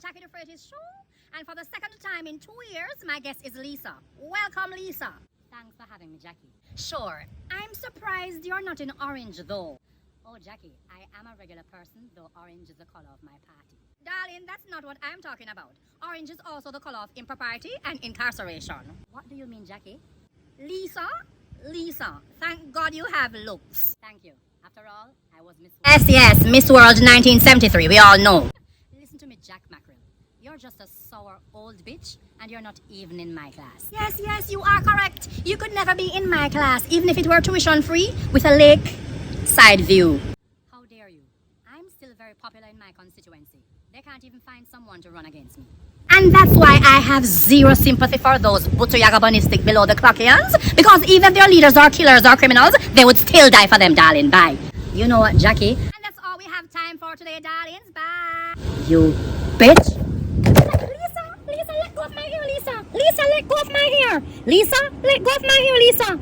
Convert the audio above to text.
Jacqui Duphraetees show. And for the second time in 2 years, my guest is Lisa. Welcome, Lisa. Thanks for having me, Jacqui. Sure. I'm surprised you're not in orange, though. Oh, Jacqui, I am a regular person, though orange is the color of my party. Darling, that's not what I'm talking about. Orange is also the color of impropriety and incarceration. What do you mean, Jacqui? Lisa, thank God you have looks. Thank you. After all, I was Miss World. Yes, Miss World 1973, we all know. Listen to me, Jack Mackerel. You're just a sour old bitch, and you're not even in my class. Yes, you are correct. You could never be in my class, even if it were tuition free, with a lake side view. How dare you? I'm still very popular in my constituency. They can't even find someone to run against me. And that's why I have zero sympathy for those butto-yagabonistic below-the-clockians, because even if their leaders are killers or criminals, they would still die for them, darling. Bye. You know what, Jacqui? And that's all we have time for today, darlings. Bye. You bitch! Lisa, let go of my hair, Lisa. Lisa, let go of my hair. Lisa, let go of my hair, Lisa.